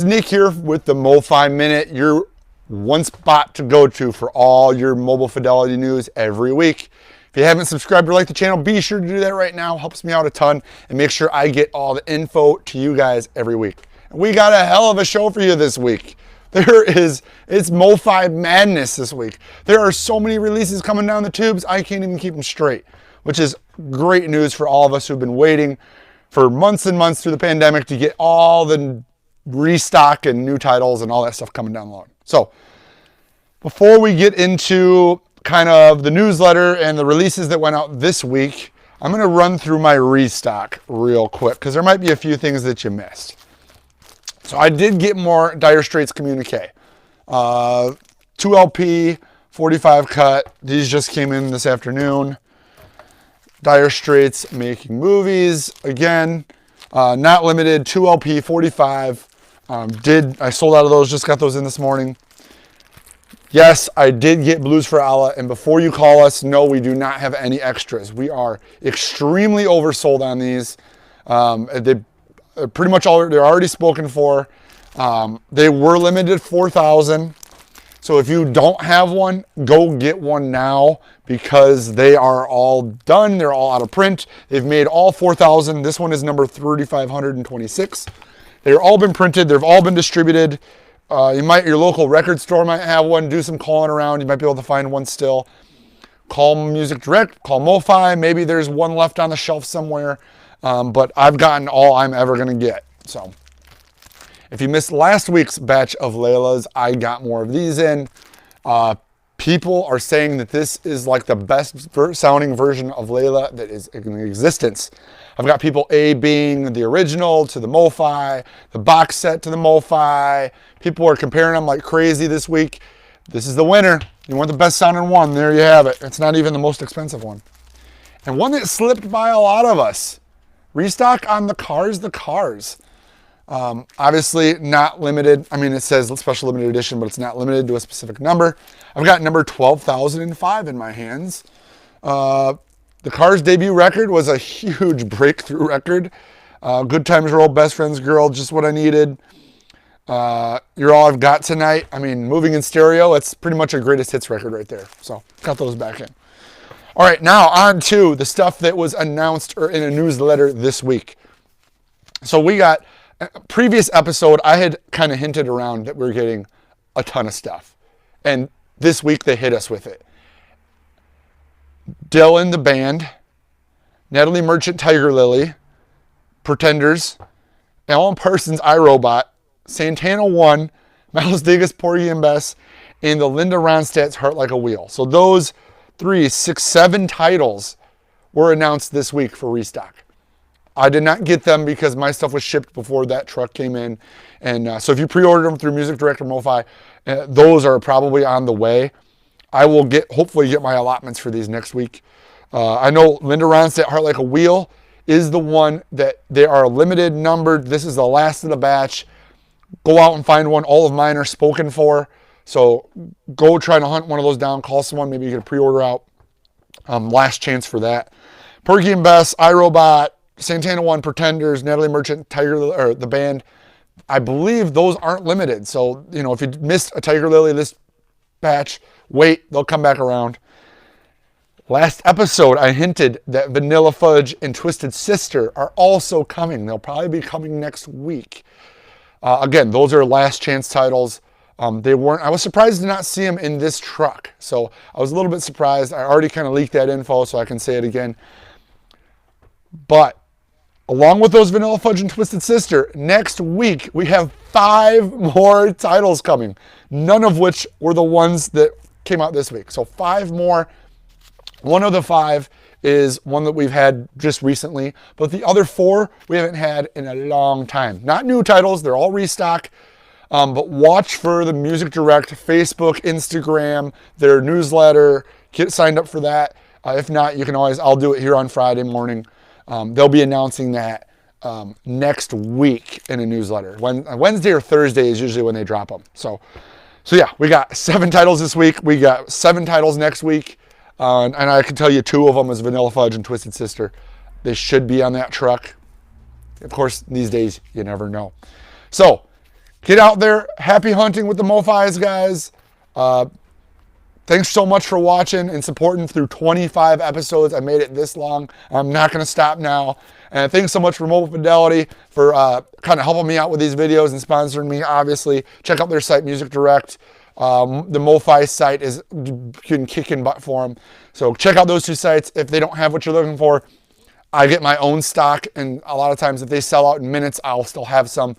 Nick here with the MOFI Minute, your one spot to go to for all your mobile fidelity news every week. If you haven't subscribed or liked the channel, be sure to do that right now. Helps me out a ton and make sure I get all the info to you guys every week. And we got a hell of a show for you this week. It's MOFI madness this week. There are so many releases coming down the tubes, I can't even keep them straight, which is great news for all of us who've been waiting for months and months through the pandemic to get all the restock and new titles and all that stuff coming down the line. So before we get into kind of the newsletter and the releases that went out this week, I'm going to run through my restock real quick because there might be a few things that you missed. So I did get more Dire Straits Communique. 2 LP, 45 cut. These just came in this afternoon. Dire Straits Making Movies. Again, not limited, 2 LP, 45. I sold out of those, just got those in this morning. Yes, I did get Blues for Allah, and before you call us, no, we do not have any extras. We are extremely oversold on these. They pretty much they're already spoken for. They were limited 4,000. So if you don't have one, go get one now because they are all done. They're all out of print. They've made all 4,000. This one is number 3,526. They've all been printed. They've all been distributed. Your local record store might have one. Do some calling around. You might be able to find one still. Call Music Direct. Call MOFI. Maybe there's one left on the shelf somewhere. But I've gotten all I'm ever going to get. So if you missed last week's batch of Laylas, I got more of these in. People are saying that this is like the best sounding version of Layla that is in existence. I've got people being the original to the MOFI, the box set to the MOFI. People are comparing them like crazy this week. This is the winner. You want the best sounding one, there you have it. It's not even the most expensive one. And one that slipped by a lot of us. Restock on the Cars. Obviously not limited. I mean, it says special limited edition, but it's not limited to a specific number. I've got number 12,005 in my hands. The Cars debut record was a huge breakthrough record. Good Times Roll, Best Friends Girl, just what I needed. You're All I've Got Tonight. I mean, Moving in Stereo, it's pretty much a greatest hits record right there. So got those back in. All right, now on to the stuff that was announced or in a newsletter this week. So we got previous episode, I had kind of hinted around that we were getting a ton of stuff. And this week they hit us with it. Dylan the Band, Natalie Merchant Tiger Lily, Pretenders, Alan Parsons iRobot, Santana 1, Miles Davis Porgy and Bess, and the Linda Ronstadt's Heart Like a Wheel. So those 3, 6, 7 titles were announced this week for restock. I did not get them because my stuff was shipped before that truck came in. And so if you pre-ordered them through Music Direct or MOFI, those are probably on the way. I will hopefully get my allotments for these next week. I know Linda Ronstadt, Heart Like a Wheel, is the one that they are limited numbered. This is the last of the batch. Go out and find one. All of mine are spoken for. So go try to hunt one of those down. Call someone. Maybe you get a pre-order out. Last chance for that. Porgy and Bess, iRobot, Santana 1, Pretenders, Natalie Merchant, the Band. I believe those aren't limited. So, if you missed a Tiger Lily this batch, wait, they'll come back around. Last episode, I hinted that Vanilla Fudge and Twisted Sister are also coming. They'll probably be coming next week. Again, those are last chance titles. I was surprised to not see them in this truck. So I was a little bit surprised. I already kind of leaked that info, so I can say it again. But along with those Vanilla Fudge and Twisted Sister, next week we have 5 more titles coming. None of which were the ones that came out this week. So 5 more. One of the 5 is one that we've had just recently, but the other 4 we haven't had in a long time. Not new titles, they're all restock. But watch for the Music Direct, Facebook, Instagram, their newsletter. Get signed up for that. If not, I'll do it here on Friday morning. They'll be announcing that next week in a newsletter. Wednesday or Thursday is usually when they drop them. So yeah, we got 7 titles this week. We got 7 titles next week. And I can tell you 2 of them is Vanilla Fudge and Twisted Sister. They should be on that truck. Of course, these days, you never know. So get out there. Happy hunting with the MOFIs, guys. Thanks so much for watching and supporting through 25 episodes. I made it this long. I'm not going to stop now. And thanks so much for Mobile Fidelity for kind of helping me out with these videos and sponsoring me, obviously. Check out their site, Music Direct. The MOFI site is kicking butt for them. So check out those two sites. If they don't have what you're looking for, I get my own stock. And a lot of times if they sell out in minutes, I'll still have some.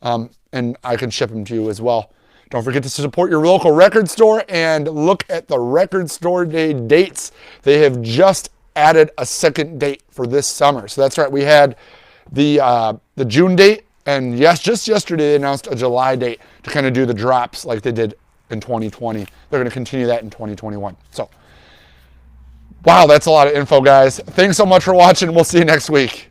And I can ship them to you as well. Don't forget to support your local record store and look at the record store day dates. They have just added a second date for this summer. So that's right, we had the June date, and yes, just yesterday they announced a July date to kind of do the drops like they did in 2020. They're going to continue that in 2021. So, wow, that's a lot of info, guys. Thanks so much for watching. We'll see you next week.